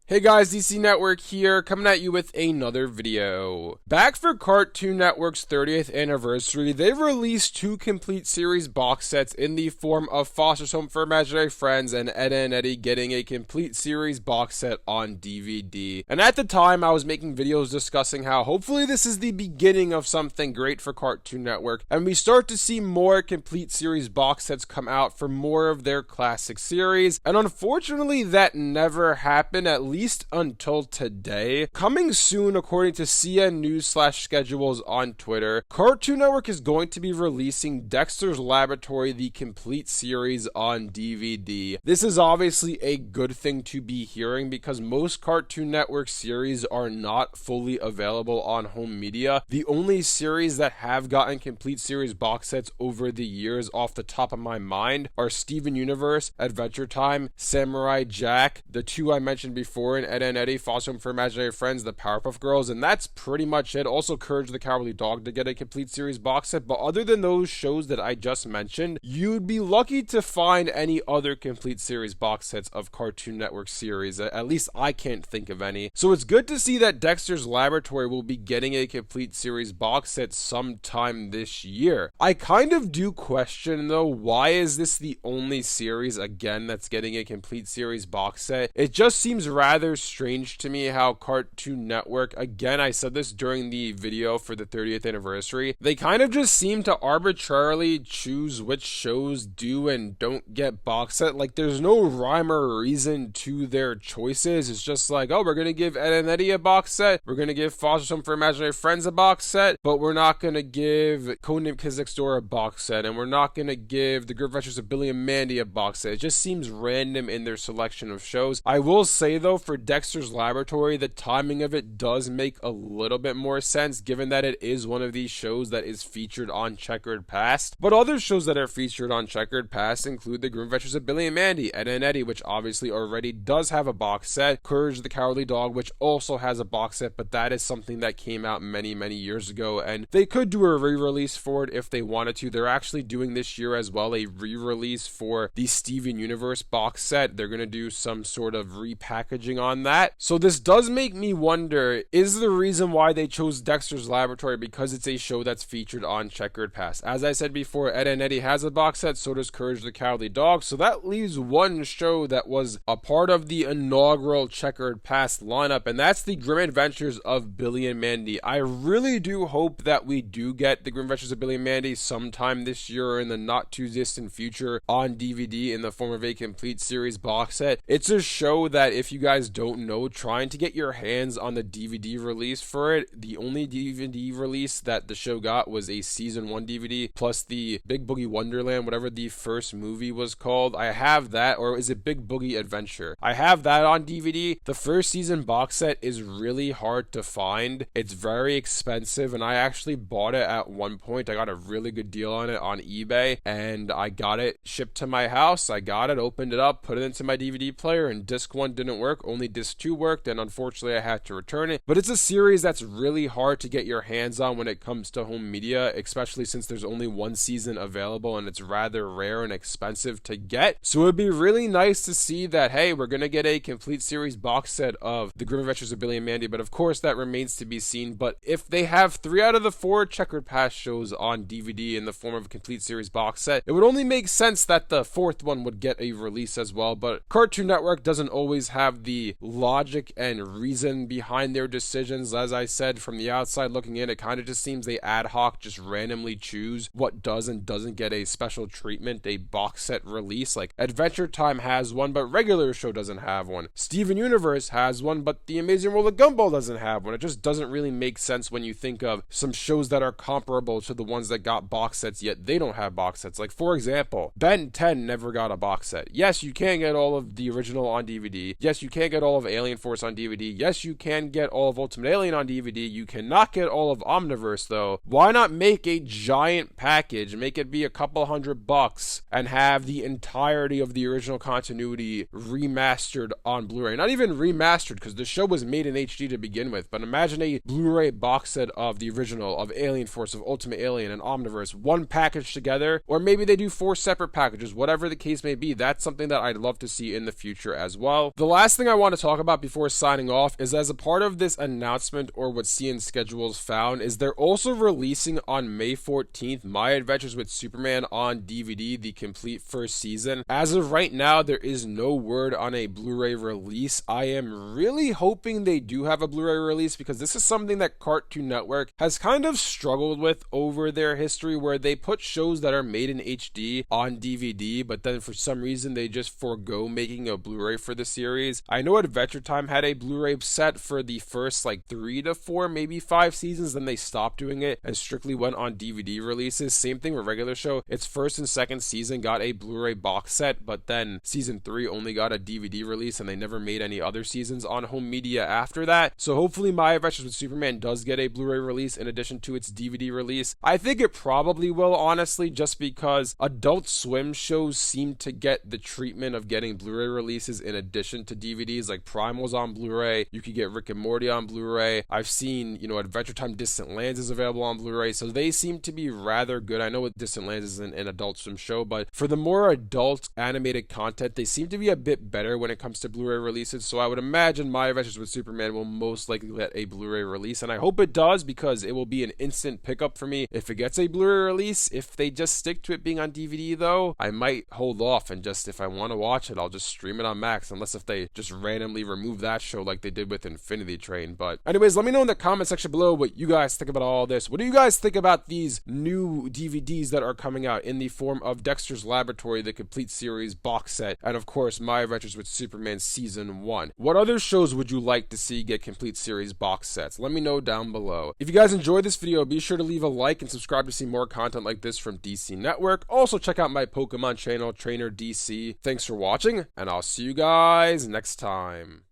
Hey guys, DC Network here, coming at you with another video. Back for Cartoon Network's 30th anniversary, they've released two complete series box sets in the form of Foster's Home for Imaginary Friends and Ed and Eddie getting a complete series box set on DVD. And at the time, I was making videos discussing how hopefully this is the beginning of something great for Cartoon Network, and we start to see more complete series box sets come out for more of their classic series. And unfortunately, that never happened, at least until today. Coming soon, according to CN News/schedules on Twitter, Cartoon Network is going to be releasing Dexter's Laboratory, the complete series, on DVD. This is obviously a good thing to be hearing because most Cartoon Network series are not fully available on home media. The only series that have gotten complete series box sets over the years off the top of my mind are Steven Universe, Adventure Time, Samurai Jack, the two I mentioned before, and Ed and Eddie, Foster Home for Imaginary Friends, the Powerpuff Girls, and that's pretty much it. Also, Courage the Cowardly Dog to get a complete series box set, but other than those shows that I just mentioned, you'd be lucky to find any other complete series box sets of Cartoon Network series. At least I can't think of any. So it's good to see that Dexter's Laboratory will be getting a complete series box set sometime this year. I kind of do question, though, why is this the only series, again, that's getting a complete series box set? It just seems rather strange to me how Cartoon Network, again, I said this during the video for the 30th anniversary, they kind of just seem to arbitrarily choose which shows do and don't get box set. Like, there's no rhyme or reason to their choices. It's just like, oh, we're gonna give Ed and Eddie a box set, we're gonna give Foster's Home for Imaginary Friends a box set, but we're not gonna give Codename Kids Next Door a box set, and we're not gonna give The Great Adventures of Billy and Mandy a box set. It just seems random in their selection of shows. I will say, though, for Dexter's Laboratory, the timing of it does make a little bit more sense given that it is one of these shows that is featured on Checkered Past. But other shows that are featured on Checkered Past include The Grim Adventures of Billy and Mandy, Ed and Eddie, which obviously already does have a box set, Courage the Cowardly Dog, which also has a box set, but that is something that came out many years ago, and they could do a re-release for it if they wanted to. They're actually doing this year as well a re-release for the Steven Universe box set. They're going to do some sort of repackaging on that. So this does make me wonder, is the reason why they chose Dexter's Laboratory because it's a show that's featured on Checkered Past? As I said before, Ed and Eddie has a box set, so does Courage the Cowardly Dog, so that leaves one show that was a part of the inaugural Checkered Past lineup, and that's the Grim Adventures of Billy and Mandy. I really do hope that we do get the Grim Adventures of Billy and Mandy sometime this year or in the not too distant future on DVD in the form of a complete series box set. It's a show that, if you guys don't know, trying to get your hands on the DVD release for it, the only DVD release that the show got was a season 1 DVD plus the Big Boogie Wonderland, whatever the first movie was called. I have that, or is it Big Boogie Adventure? I have that on DVD. The first season box set is really hard to find. It's very expensive, and I actually bought it at one point. I got a really good deal on it on eBay, and I got it shipped to my house. I got it, opened it up, put it into my DVD player, and disc 1 didn't work, only disc 2 worked, and unfortunately I had to return it. But it's a series that's really hard to get your hands on when it comes to home media, especially since there's only one season available and it's rather rare and expensive to get. So it'd be really nice to see that, hey, we're gonna get a complete series box set of The Grim Adventures of Billy and Mandy, but of course that remains to be seen. But if they have 3 out of the 4 Checkered Past shows on DVD in the form of a complete series box set, it would only make sense that the 4th one would get a release as well. But Cartoon Network doesn't always have the logic and reason behind their decisions. As I said, from the outside looking in, it kind of just seems they ad hoc just randomly choose what does and doesn't get a special treatment, a box set release. Like Adventure Time has one, but regular show doesn't have one. Steven Universe has one, but The Amazing World of Gumball doesn't have one. It just doesn't really make sense when you think of some shows that are comparable to the ones that got box sets, yet they don't have box sets. Like, for example, Ben 10 never got a box set. Yes, you can get all of the original on DVD. Yes, you can get all of Alien Force on DVD. Yes, you can get all of Ultimate Alien on DVD. You cannot get all of Omniverse, though. Why not make a giant package, make it be a couple $100 and have the entirety of the original continuity remastered on Blu-ray? Not even remastered, because the show was made in HD to begin with, but imagine a Blu-ray box set of the original, of Alien Force, of Ultimate Alien, and Omniverse, one package together, or maybe they do 4 separate packages, whatever the case may be. That's something that I'd love to see in the future as well. The last thing I want to talk about before signing off is, as a part of this announcement, or what CN Schedules found, is they're also releasing on May 14th My Adventures with Superman on DVD, the complete first season. As of right now, there is no word on a Blu-ray release. I am really hoping they do have a Blu-ray release, because this is something that Cartoon Network has kind of struggled with over their history, where they put shows that are made in HD on DVD, but then for some reason they just forego making a Blu-ray for the series. I know Adventure Time had a Blu-ray set for the first like 3 to 4, maybe 5 seasons, then they stopped doing it and strictly went on DVD releases. Same thing with regular show. Its first and second season got a Blu-ray box set, but then season 3 only got a DVD release, and they never made any other seasons on home media after that. So hopefully My Adventures with Superman does get a Blu-ray release in addition to its DVD release. I think it probably will, honestly, just because Adult Swim shows seem to get the treatment of getting Blu-ray releases in addition to DVDs. Like Primal's on Blu-ray, you could get Rick and Morty on Blu-ray. I've seen, Adventure Time Distant Lands is available on Blu-ray, so they seem to be rather good. I know what Distant Lands is an Adult Swim show, but for the more adult animated content, they seem to be a bit better when it comes to Blu-ray releases. So I would imagine My Adventures with Superman will most likely get a Blu-ray release, and I hope it does, because it will be an instant pickup for me if it gets a Blu-ray release. If they just stick to it being on DVD though, I might hold off, and just, if I want to watch it, I'll just stream it on Max, unless if they just randomly remove that show like they did with Infinity Train. But anyways, let me know in the comment section below what you guys think about all this. What do you guys think about these new DVDs that are coming out in the form of Dexter's Laboratory, the complete series box set, and of course My Adventures with Superman season 1? What other shows would you like to see get complete series box sets? Let me know down below. If you guys enjoyed this video, be sure to leave a like and subscribe to see more content like this from DC Network. Also check out my Pokemon channel, Trainer DC. Thanks for watching, and I'll see you guys next time.